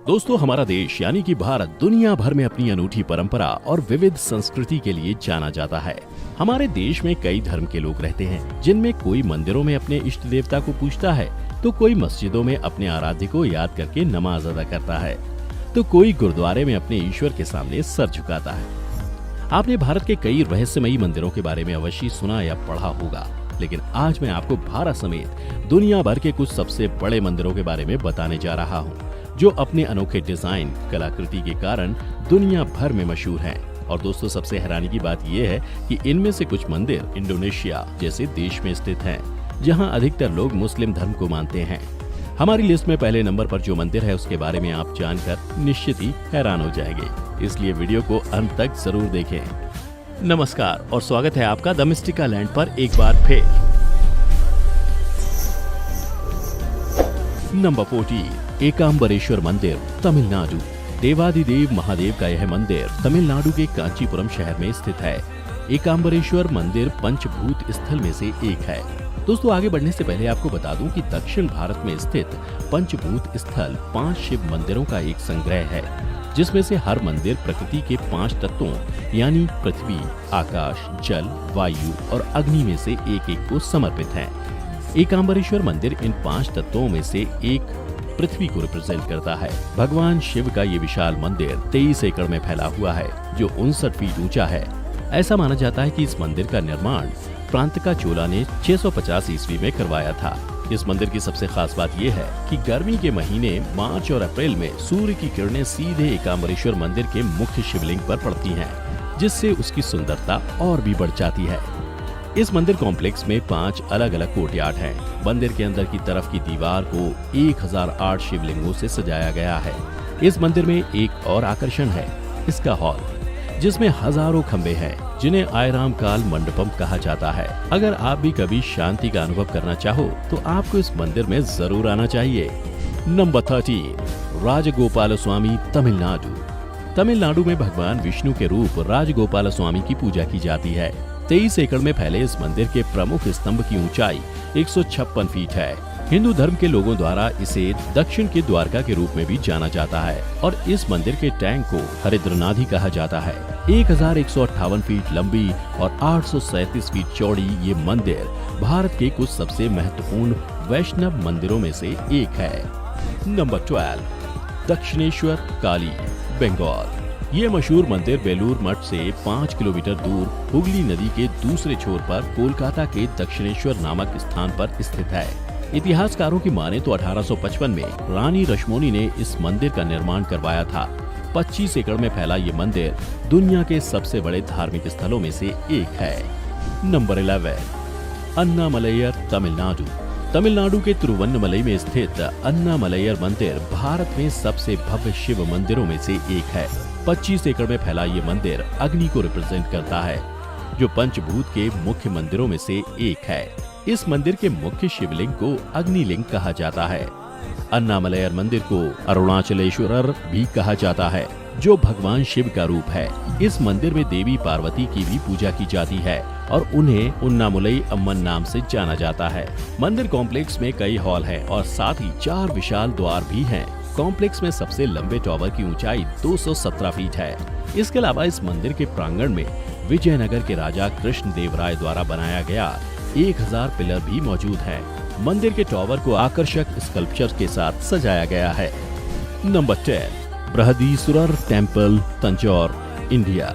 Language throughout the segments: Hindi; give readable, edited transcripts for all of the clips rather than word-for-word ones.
दोस्तों, हमारा देश यानी कि भारत दुनिया भर में अपनी अनूठी परंपरा और विविध संस्कृति के लिए जाना जाता है। हमारे देश में कई धर्म के लोग रहते हैं, जिनमें कोई मंदिरों में अपने इष्ट देवता को पूजता है, तो कोई मस्जिदों में अपने आराध्य को याद करके नमाज अदा करता है, तो कोई गुरुद्वारे में अपने ईश्वर के सामने सर झुकाता है। आपने भारत के कई रहस्यमयी मंदिरों के बारे में अवश्य सुना या पढ़ा होगा, लेकिन आज मैं आपको भारत समेत दुनिया भर के कुछ सबसे बड़े मंदिरों के बारे में बताने जा रहा हूँ, जो अपने अनोखे डिजाइन, कलाकृति के कारण दुनिया भर में मशहूर हैं। और दोस्तों, सबसे हैरानी की बात यह है कि इनमें से कुछ मंदिर इंडोनेशिया जैसे देश में स्थित हैं, जहां अधिकतर लोग मुस्लिम धर्म को मानते हैं। हमारी लिस्ट में पहले नंबर पर जो मंदिर है, उसके बारे में आप जानकर निश्चित ही हैरान हो जाएंगे, इसलिए वीडियो को अंत तक जरूर देखें। नमस्कार और स्वागत है आपका द मिस्टिका लैंड पर एक बार फिर। नंबर 14, एकाम्बरेश्वर मंदिर, तमिलनाडु। देवादिदेव महादेव का यह मंदिर तमिलनाडु के कांचीपुरम शहर में स्थित है। एकाम्बरेश्वर मंदिर पंचभूत स्थल में से एक है। दोस्तों, आगे बढ़ने से पहले आपको बता दूं कि दक्षिण भारत में स्थित पंचभूत स्थल 5 शिव मंदिरों का एक संग्रह है, जिसमें से हर मंदिर प्रकृति के 5 तत्वों यानी पृथ्वी, आकाश, जल, वायु और अग्नि में से एक को समर्पित है। एकाम्बरेश्वर मंदिर इन 5 तत्वों में से एक पृथ्वी को रिप्रेजेंट करता है। भगवान शिव का ये विशाल मंदिर 23 एकड़ में फैला हुआ है, जो 59 फीट ऊंचा है। ऐसा माना जाता है कि इस मंदिर का निर्माण प्रांतका चोला ने 650 ईस्वी में करवाया था। इस मंदिर की सबसे खास बात यह है कि गर्मी के महीने मार्च और अप्रैल में सूर्य की किरणें सीधे एकाम्बरेश्वर मंदिर के मुख्य शिवलिंग पर पड़ती हैं, जिससे उसकी सुंदरता और भी बढ़ जाती है। इस मंदिर कॉम्प्लेक्स में 5 अलग अलग कोर्टयार्ड हैं। मंदिर के अंदर की तरफ की दीवार को 1008 शिवलिंगों से सजाया गया है। इस मंदिर में एक और आकर्षण है इसका हॉल, जिसमें हजारों खंबे हैं, जिन्हें आयराम काल मंडपम कहा जाता है। अगर आप भी कभी शांति का अनुभव करना चाहो, तो आपको इस मंदिर में जरूर आना चाहिए। नंबर 13, राजगोपाल स्वामी, तमिलनाडु। तमिलनाडु में भगवान विष्णु के रूप राजगोपाल स्वामी की पूजा की जाती है। 23 एकड़ में फैले इस मंदिर के प्रमुख स्तंभ की ऊंचाई 156 फीट है। हिंदू धर्म के लोगों द्वारा इसे दक्षिण के द्वारका के रूप में भी जाना जाता है और इस मंदिर के टैंक को हरिद्रनाथी कहा जाता है। 1158 फीट लंबी और 837 फीट चौड़ी ये मंदिर भारत के कुछ सबसे महत्वपूर्ण वैष्णव मंदिरों में से एक है। नंबर 12, दक्षिणेश्वर काली, बंगाल। ये मशहूर मंदिर बेलूर मठ से 5 किलोमीटर दूर हुगली नदी के दूसरे छोर पर कोलकाता के दक्षिणेश्वर नामक स्थान पर स्थित है। इतिहासकारों की माने तो 1855 में रानी रश्मोनी ने इस मंदिर का निर्माण करवाया था। 25 एकड़ में फैला ये मंदिर दुनिया के सबसे बड़े धार्मिक स्थलों में से एक है। नंबर 11, अन्नामलैयर, तमिलनाडु। तमिलनाडु के तिरुवन्नमलई में स्थित अन्नामलैयर मंदिर भारत में सबसे भव्य शिव मंदिरों में से एक है। 25 एकड़ में फैला ये मंदिर अग्नि को रिप्रेजेंट करता है, जो पंचभूत के मुख्य मंदिरों में से एक है। इस मंदिर के मुख्य शिवलिंग को अग्निलिंग कहा जाता है। अन्नामलैयर मंदिर को अरुणाचलेश्वरर भी कहा जाता है, जो भगवान शिव का रूप है। इस मंदिर में देवी पार्वती की भी पूजा की जाती है और उन्हें उन्नामुलई अम्मन नाम से जाना जाता है। मंदिर कॉम्प्लेक्स में कई हॉल हैं और साथ ही 4 विशाल द्वार भी हैं। कॉम्प्लेक्स में सबसे लंबे टॉवर की ऊंचाई 217 फीट है। इसके अलावा इस मंदिर के प्रांगण में विजयनगर के राजा कृष्ण देव राय द्वारा बनाया गया 1000 पिलर भी मौजूद है। मंदिर के टॉवर को आकर्षक स्कल्पचर के साथ सजाया गया है। Number 10, Brihadeeswarar temple, Tanjore, India.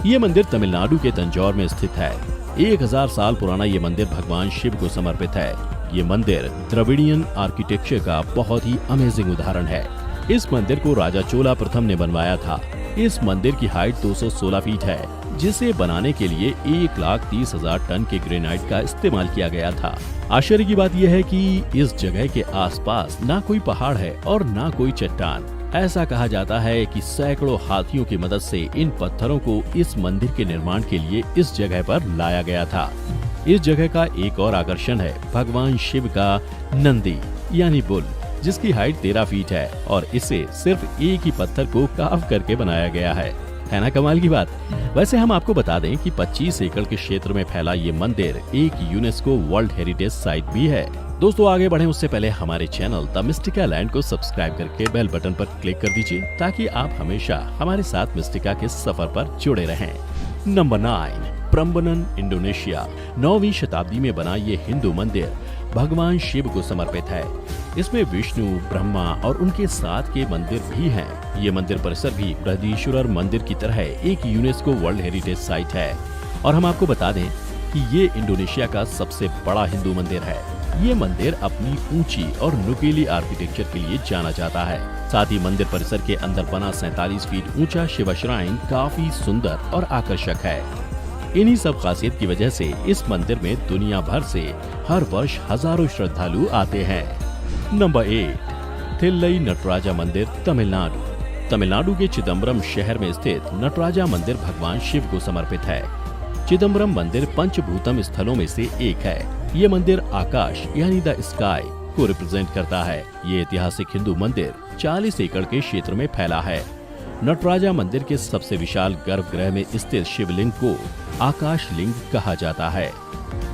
ये मंदिर तमिलनाडु के तंजौर में स्थित है। 1000 साल पुराना ये मंदिर भगवान शिव को समर्पित है। ये मंदिर द्रविडियन आर्किटेक्चर का बहुत ही अमेजिंग उदाहरण है। इस मंदिर को राजा चोला प्रथम ने बनवाया था। इस मंदिर की हाइट 216 फीट है, जिसे बनाने के लिए 1,30,000 टन के ग्रेनाइट का इस्तेमाल किया गया था। आश्चर्य की बात यह है कि इस जगह के आसपास ना कोई पहाड़ है और ना कोई चट्टान। ऐसा कहा जाता है कि सैकड़ों हाथियों की मदद से इन पत्थरों को इस मंदिर के निर्माण के लिए इस जगह पर लाया गया था। इस जगह का एक और आकर्षण है भगवान शिव का नंदी यानी बुल, जिसकी हाइट 13 फीट है और इसे सिर्फ एक ही पत्थर को कार्व करके बनाया गया है ना कमाल की बात। वैसे हम आपको बता दें कि 25 एकड़ के क्षेत्र में फैला ये मंदिर एक यूनेस्को वर्ल्ड हेरिटेज साइट भी है। दोस्तों आगे बढ़ें उससे पहले हमारे चैनल द मिस्टिका लैंड को सब्सक्राइब करके बेल बटन पर क्लिक कर दीजिए ताकि आप हमेशा हमारे साथ मिस्टिका के सफर पर जुड़े रहें। Number 9, Prambanan, Indonesia. 9वीं शताब्दी में बना ये हिंदू मंदिर भगवान शिव को समर्पित है। इसमें विष्णु, ब्रह्मा और उनके साथ के मंदिर भी हैं। ये मंदिर परिसर भी बृहदीश्वरर मंदिर की तरह एक यूनेस्को वर्ल्ड हेरिटेज साइट है और हम आपको बता दें कि ये इंडोनेशिया का सबसे बड़ा हिंदू मंदिर है। ये मंदिर अपनी ऊंची और नुकीली आर्किटेक्चर के लिए जाना जाता है। साथ ही मंदिर परिसर के अंदर बना 47 फीट ऊंचा शिव श्राइन काफी सुंदर और आकर्षक है। इन्हीं सब खासियत की वजह से इस मंदिर में दुनिया भर से हर वर्ष हजारों श्रद्धालु आते हैं। नंबर 8, थिल्लई नटराजा मंदिर, तमिलनाडु। तमिलनाडु के चिदम्बरम शहर में स्थित नटराजा मंदिर भगवान शिव को समर्पित है। चिदम्बरम मंदिर पंचभूतम स्थलों में से एक है। ये मंदिर आकाश यानी द स्काई को रिप्रेजेंट करता है। ये ऐतिहासिक हिंदू मंदिर 40 एकड़ के क्षेत्र में फैला है। नटराजा मंदिर के सबसे विशाल गर्भगृह में स्थित शिवलिंग को आकाश लिंग कहा जाता है।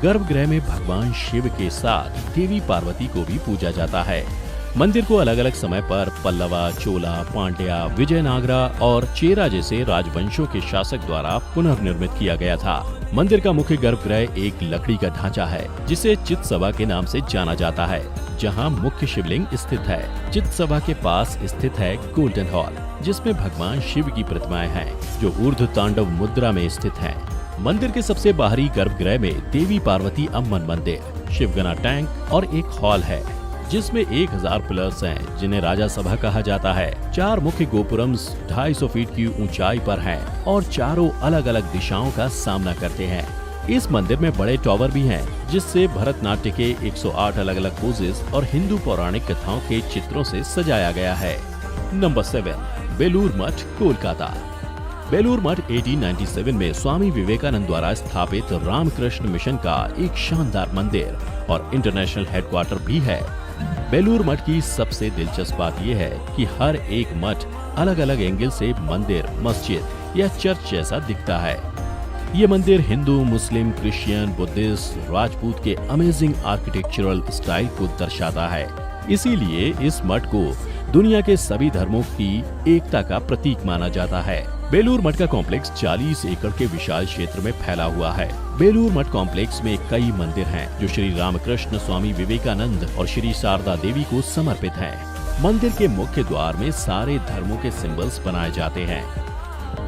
गर्भगृह में भगवान शिव के साथ देवी पार्वती को भी पूजा जाता है। मंदिर को अलग अलग समय पर पल्लवा, चोला, पांड्या, विजयनागरा और चेरा जैसे राजवंशों के शासक द्वारा पुनर्निर्मित किया गया था। मंदिर का मुख्य गर्भगृह एक लकड़ी का ढांचा है जिसे चित्सभा के नाम से जाना जाता है, जहां मुख्य शिवलिंग स्थित है। चित्सभा के पास स्थित है गोल्डन हॉल, जिसमें भगवान शिव की प्रतिमाएं हैं जो ऊर्ध्व तांडव मुद्रा में स्थित हैं। मंदिर के सबसे बाहरी गर्भगृह में देवी पार्वती अम्मन मंदिर, शिवगना टैंक और एक हॉल है जिसमें 1000 पिलर्स हैं जिन्हें राजा सभा कहा जाता है। 4 मुख्य गोपुरम्स 250 फीट की ऊंचाई पर हैं और चारों अलग अलग दिशाओं का सामना करते हैं। इस मंदिर में बड़े टॉवर भी हैं जिससे भरतनाट्य के 108 अलग अलग पोजेस और हिंदू पौराणिक कथाओं के चित्रों से सजाया गया है। नंबर 7, बेलूर मठ, कोलकाता। बेलूर मठ 1897 में स्वामी विवेकानंद द्वारा स्थापित रामकृष्ण मिशन का एक शानदार मंदिर और इंटरनेशनल हेडक्वार्टर भी है। बेलूर मठ की सबसे दिलचस्प बात यह है कि हर एक मठ अलग अलग एंगल से मंदिर, मस्जिद या चर्च जैसा दिखता है। ये मंदिर हिंदू, मुस्लिम, क्रिश्चियन, बुद्धिस्ट, राजपूत के अमेजिंग आर्किटेक्चरल स्टाइल को दर्शाता है। इसीलिए इस मठ को दुनिया के सभी धर्मों की एकता का प्रतीक माना जाता है। बेलूर मठ का कॉम्प्लेक्स 40 एकड़ के विशाल क्षेत्र में फैला हुआ है। बेलूर मठ कॉम्प्लेक्स में कई मंदिर हैं जो श्री रामकृष्ण, स्वामी विवेकानंद और श्री शारदा देवी को समर्पित हैं। मंदिर के मुख्य द्वार में सारे धर्मों के सिंबल्स बनाए जाते हैं।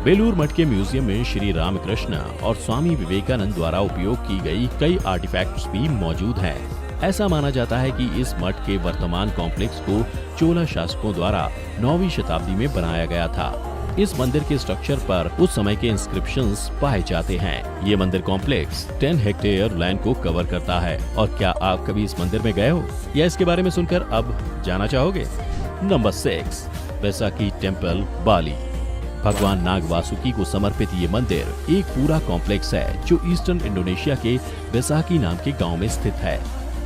बेलूर मठ के म्यूजियम में श्री रामकृष्ण और स्वामी विवेकानंद द्वारा उपयोग की गई कई आर्टिफैक्ट्स भी मौजूद हैं। ऐसा माना जाता है कि इस मठ के वर्तमान कॉम्प्लेक्स को चोला शासकों द्वारा 9वीं शताब्दी में बनाया गया था। इस मंदिर के स्ट्रक्चर पर उस समय के इंस्क्रिप्शंस पाए जाते हैं। ये मंदिर कॉम्प्लेक्स 10 हेक्टेयर लैंड को कवर करता है। और क्या आप कभी इस मंदिर में गए हो या इसके बारे में सुनकर अब जाना चाहोगे? नंबर 6, बैसाखी टेम्पल, बाली। भगवान नाग वासुकी को समर्पित ये मंदिर एक पूरा कॉम्प्लेक्स है जो ईस्टर्न इंडोनेशिया के बैसाखी नाम के गाँव में स्थित है।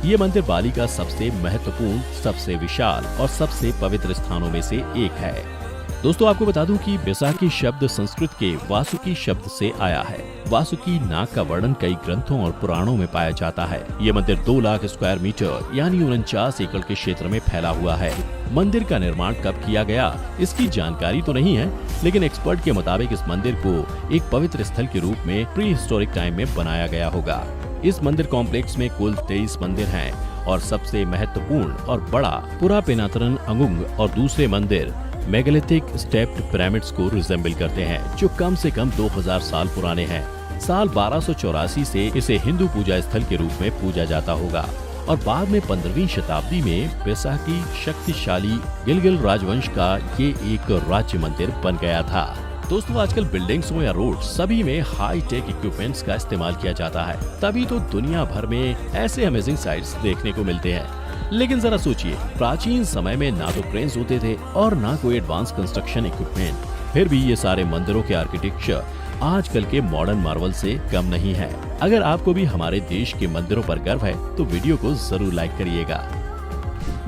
ये मंदिर बाली का सबसे महत्वपूर्ण, सबसे विशाल और सबसे पवित्र स्थानों में से एक है। दोस्तों आपको बता दूं कि बैसाखी शब्द संस्कृत के वासुकी शब्द से आया है। वासुकी नाग का वर्णन कई ग्रंथों और पुराणों में पाया जाता है। ये मंदिर 2 लाख स्क्वायर मीटर यानी 49 एकड़ के क्षेत्र में फैला हुआ है। मंदिर का निर्माण कब किया गया इसकी जानकारी तो नहीं है, लेकिन एक्सपर्ट के मुताबिक इस मंदिर को एक पवित्र स्थल के रूप में प्री हिस्टोरिक टाइम में बनाया गया होगा। इस मंदिर कॉम्प्लेक्स में कुल 23 मंदिर हैं और सबसे महत्वपूर्ण और बड़ा पुरापेनातरन अंगुंग और दूसरे मंदिर मेगालिथिक स्टेप्ड पिरामिड्स को रिजेंबल करते हैं जो कम से कम 2000 साल पुराने हैं। साल 1284 से इसे हिंदू पूजा स्थल के रूप में पूजा जाता होगा और बाद में 15वीं शताब्दी में बैसाखी शक्तिशाली गिलगिल राजवंश का ये एक राज्य मंदिर बन गया था। दोस्तों आजकल बिल्डिंग्स हो या रोड सभी में हाई टेक इक्विपमेंट्स का इस्तेमाल किया जाता है, तभी तो दुनिया भर में ऐसे अमेजिंग साइट्स देखने को मिलते हैं। लेकिन जरा सोचिए, प्राचीन समय में ना तो क्रेन्स होते थे और ना कोई एडवांस कंस्ट्रक्शन इक्विपमेंट, फिर भी ये सारे मंदिरों के आर्किटेक्चर आजकल के मॉडर्न मार्वल से कम नहीं है। अगर आपको भी हमारे देश के मंदिरों पर गर्व है तो वीडियो को जरूर लाइक करिएगा।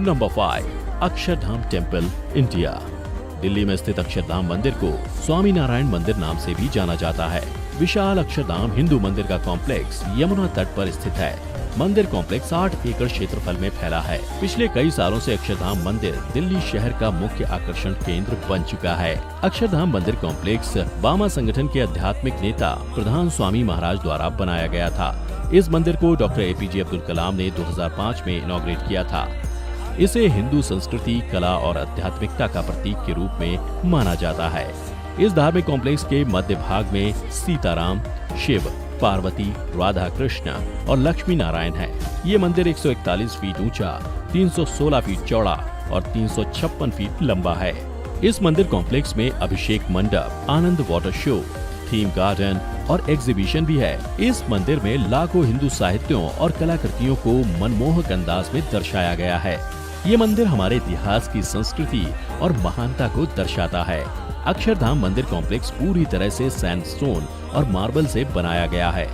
Number 5, Akshardham temple, India. Delhi में स्थित अक्षरधाम मंदिर को स्वामी नारायण मंदिर नाम से भी जाना जाता है। विशाल अक्षरधाम हिंदू मंदिर का कॉम्प्लेक्स यमुना तट पर स्थित है। मंदिर कॉम्प्लेक्स 8 एकड़ क्षेत्रफल में फैला है। पिछले कई सालों से अक्षरधाम मंदिर दिल्ली शहर का मुख्य आकर्षण केंद्र बन चुका है। अक्षरधाम मंदिर कॉम्प्लेक्स बामा संगठन के आध्यात्मिक नेता प्रधान स्वामी महाराज द्वारा बनाया गया था। इस मंदिर को डॉक्टर APJ अब्दुल कलाम ने 2005 में इनॉग्रेट किया था। इसे हिंदू संस्कृति, कला और आध्यात्मिकता का प्रतीक के रूप में माना जाता है। इस धार्मिक कॉम्प्लेक्स के मध्य भाग में सीताराम, शिव, पार्वती, राधा कृष्ण और लक्ष्मी नारायण है। ये मंदिर 141 फीट ऊंचा, 316 फीट चौड़ा और 356 फीट लंबा है। इस मंदिर कॉम्प्लेक्स में अभिषेक मंडप, आनंद वाटर शो, थीम गार्डन और एग्जीबिशन भी है। इस मंदिर में लाखों हिंदू साहित्यों और कलाकृतियों को मनमोहक अंदाज में दर्शाया गया है। ये मंदिर हमारे इतिहास की संस्कृति और महानता को दर्शाता है। अक्षरधाम मंदिर कॉम्प्लेक्स पूरी तरह से सैंडस्टोन और मार्बल से बनाया गया है।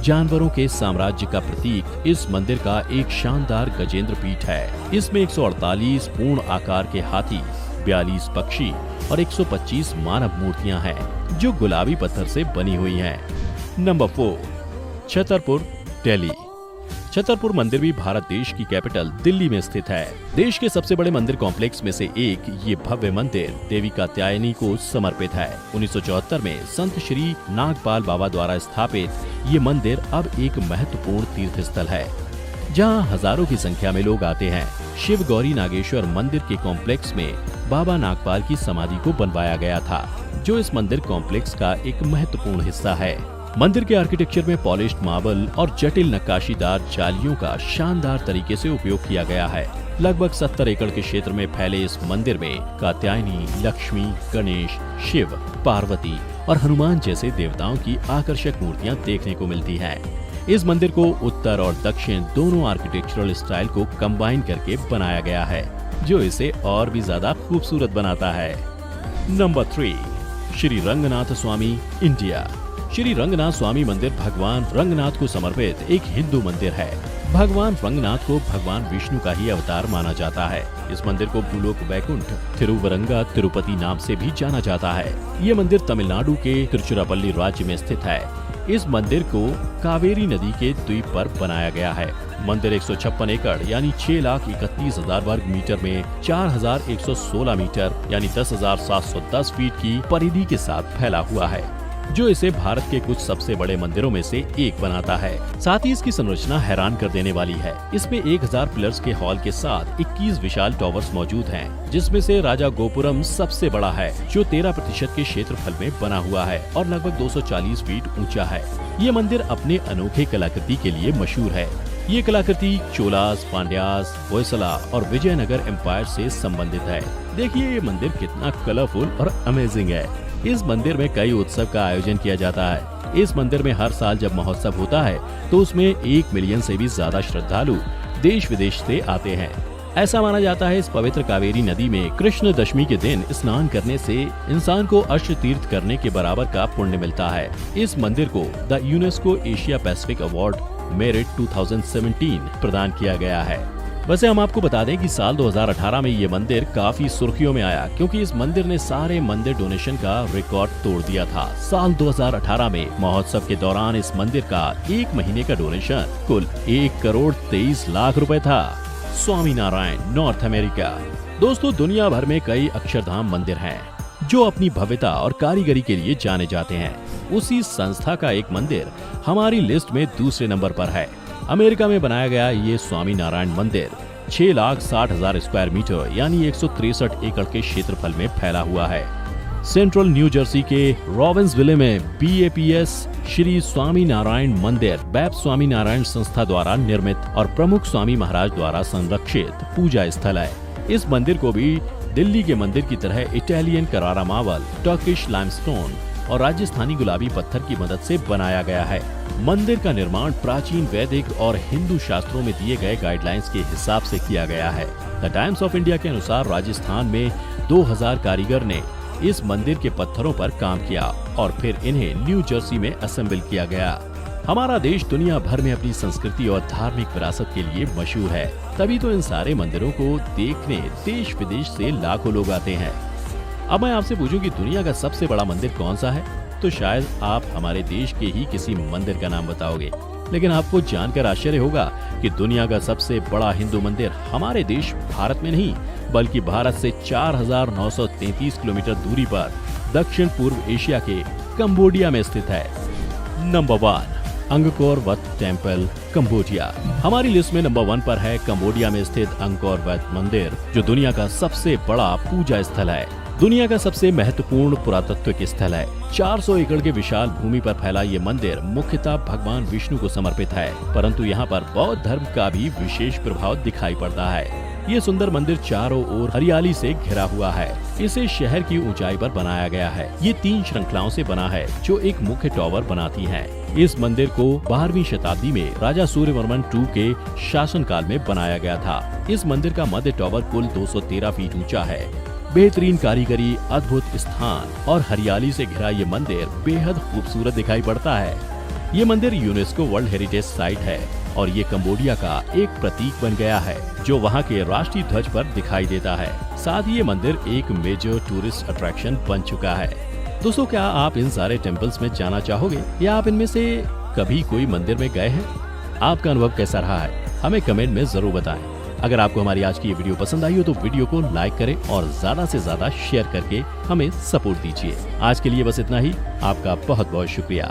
जानवरों के साम्राज्य का प्रतीक इस मंदिर का एक शानदार गजेंद्र पीठ है। इसमें 148 पूर्ण आकार के हाथी, 42 पक्षी और 125 मानव मूर्तियां हैं, जो गुलाबी पत्थर से बनी हुई हैं। नंबर 4, छतरपुर, दिल्ली। छतरपुर मंदिर भी भारत देश की कैपिटल दिल्ली में स्थित है। देश के सबसे बड़े मंदिर कॉम्प्लेक्स में से एक ये भव्य मंदिर देवी कात्यायनी को समर्पित है। 1974 में संत श्री नागपाल बाबा द्वारा स्थापित ये मंदिर अब एक महत्वपूर्ण तीर्थ स्थल है, जहां हजारों की संख्या में लोग आते हैं। शिव गौरी नागेश्वर मंदिर के कॉम्प्लेक्स में बाबा नागपाल की समाधि को बनवाया गया था, जो इस मंदिर कॉम्प्लेक्स का एक महत्वपूर्ण हिस्सा है। मंदिर के आर्किटेक्चर में पॉलिश्ड मार्बल और जटिल नक्काशीदार जालियों का शानदार तरीके से उपयोग किया गया है। लगभग 70 एकड़ के क्षेत्र में फैले इस मंदिर में कात्यायनी, लक्ष्मी, गणेश, शिव, पार्वती और हनुमान जैसे देवताओं की आकर्षक मूर्तियां देखने को मिलती हैं। इस मंदिर को उत्तर और दक्षिण दोनों आर्किटेक्चरल स्टाइल को कंबाइन करके बनाया गया है, जो इसे और भी ज्यादा खूबसूरत बनाता है। नंबर 3, श्री रंगनाथ स्वामी, इंडिया। श्री रंगनाथ स्वामी मंदिर भगवान रंगनाथ को समर्पित एक हिंदू मंदिर है। भगवान रंगनाथ को भगवान विष्णु का ही अवतार माना जाता है। इस मंदिर को भूलोक वैकुंठ थिरुवरंगा तिरुपति नाम से भी जाना जाता है। ये मंदिर तमिलनाडु के तिरुचिरापल्ली राज्य में स्थित है। इस मंदिर को कावेरी नदी के द्वीप पर बनाया गया है। मंदिर 156 एकड़ यानी 6,31,000 वर्ग मीटर में 4,116 मीटर यानी 10,710 फीट की परिधि के साथ फैला हुआ है, जो इसे भारत के कुछ सबसे बड़े मंदिरों में से एक बनाता है। साथ ही इसकी संरचना हैरान कर देने वाली है। इसमें 1000 पिलर्स के हॉल के साथ 21 विशाल टॉवर्स मौजूद हैं, जिसमें से राजा गोपुरम सबसे बड़ा है, जो 13% के क्षेत्रफल में बना हुआ है और लगभग 240 फीट ऊंचा है। ये मंदिर अपने अनोखे कलाकृति के लिए मशहूर है। ये कलाकृति चोलास, पांड्यास, होयसला और विजयनगर एम्पायर से संबंधित है। देखिए ये मंदिर कितना कलरफुल और अमेजिंग है। इस मंदिर में कई उत्सव का आयोजन किया जाता है। इस मंदिर में हर साल जब महोत्सव होता है तो उसमें 1 मिलियन से भी ज्यादा श्रद्धालु देश विदेश से आते हैं। ऐसा माना जाता है इस पवित्र कावेरी नदी में कृष्ण दशमी के दिन स्नान करने से इंसान को अष्ट तीर्थ करने के बराबर का पुण्य मिलता है। इस मंदिर को the UNESCO Asia Pacific award merit 2017 प्रदान किया गया है। वैसे हम आपको बता दें कि साल 2018 में ये मंदिर काफी सुर्खियों में आया, क्योंकि इस मंदिर ने सारे मंदिर डोनेशन का रिकॉर्ड तोड़ दिया था। साल 2018 में महोत्सव के दौरान इस मंदिर का 1 महीने का डोनेशन कुल 1,23,00,000 रुपए था। Swami Narayan, north America. दोस्तों, दुनिया भर में कई अक्षरधाम मंदिर हैं, जो अपनी भव्यता और कारीगरी के लिए जाने जाते हैं। उसी संस्था का एक मंदिर हमारी लिस्ट में दूसरे नंबर पर है। अमेरिका में बनाया गया ये स्वामी नारायण मंदिर 6,60,000 स्क्वायर मीटर यानी 163 एकड़ के क्षेत्रफल में फैला हुआ है। सेंट्रल न्यू जर्सी के रॉबिन्सविले में BAPS श्री स्वामी नारायण मंदिर बैप स्वामी नारायण संस्था द्वारा निर्मित और प्रमुख स्वामी महाराज द्वारा संरक्षित पूजा स्थल है। इस मंदिर को भी दिल्ली के मंदिर की तरह इटालियन करारा मार्बल, टर्किश लाइमस्टोन और राजस्थानी गुलाबी पत्थर की मदद से बनाया गया है। मंदिर का निर्माण प्राचीन वैदिक और हिंदू शास्त्रों में दिए गए गाइडलाइंस के हिसाब से किया गया है। द टाइम्स ऑफ इंडिया के अनुसार राजस्थान में 2000 कारीगर ने इस मंदिर के पत्थरों पर काम किया और फिर इन्हें न्यू जर्सी में असेंबल किया गया। हमारा देश दुनिया भर में अपनी संस्कृति और धार्मिक विरासत के लिए मशहूर है, तभी तो इन सारे मंदिरों को देखने देश विदेश से लाखों लोग आते हैं। अब मैं आपसे पूछूं कि दुनिया का सबसे बड़ा मंदिर कौन सा है, तो शायद आप हमारे देश के ही किसी मंदिर का नाम बताओगे। लेकिन आपको जानकर आश्चर्य होगा कि दुनिया का सबसे बड़ा हिंदू मंदिर हमारे देश भारत में नहीं, बल्कि भारत से 4,933 किलोमीटर दूरी पर दक्षिण पूर्व एशिया के कंबोडिया में स्थित है। नंबर 1, अंगकोर वत टेम्पल, कंबोडिया। हमारी लिस्ट में नंबर 1 पर है कंबोडिया में स्थित अंगकोर वत मंदिर, जो दुनिया का सबसे बड़ा पूजा स्थल है। दुनिया का सबसे महत्वपूर्ण पुरातत्विक स्थल है। 400 एकड़ के विशाल भूमि पर फैला ये मंदिर मुख्यतः भगवान विष्णु को समर्पित है, परंतु यहाँ पर बौद्ध धर्म का भी विशेष प्रभाव दिखाई पड़ता है। ये सुंदर मंदिर चारों ओर हरियाली से घिरा हुआ है। इसे शहर की ऊंचाई पर बनाया गया है। ये 3 श्रृंखलाओं से बना है, जो एक मुख्य टॉवर बनाती हैं। इस मंदिर को 12वीं शताब्दी में राजा सूर्यवर्मन II के शासनकाल में बनाया गया था। इस मंदिर का मध्य टॉवर कुल 213 फीट ऊंचा है। बेहतरीन कारीगरी, अद्भुत स्थान और हरियाली से घिरा ये मंदिर बेहद खूबसूरत दिखाई पड़ता है। ये मंदिर यूनेस्को वर्ल्ड हेरिटेज साइट है और ये कंबोडिया का एक प्रतीक बन गया है, जो वहाँ के राष्ट्रीय ध्वज पर दिखाई देता है। साथ ही ये मंदिर एक मेजर टूरिस्ट अट्रैक्शन बन चुका है। दोस्तों, क्या आप इन सारे टेम्पल्स में जाना चाहोगे या आप इनमें से कभी कोई मंदिर में गए हैं? आपका अनुभव कैसा रहा है, हमें कमेंट में जरूर बताएं। अगर आपको हमारी आज की ये वीडियो पसंद आई हो तो वीडियो को लाइक करें और ज्यादा से ज्यादा शेयर करके हमें सपोर्ट दीजिए। आज के लिए बस इतना ही। आपका बहुत बहुत शुक्रिया।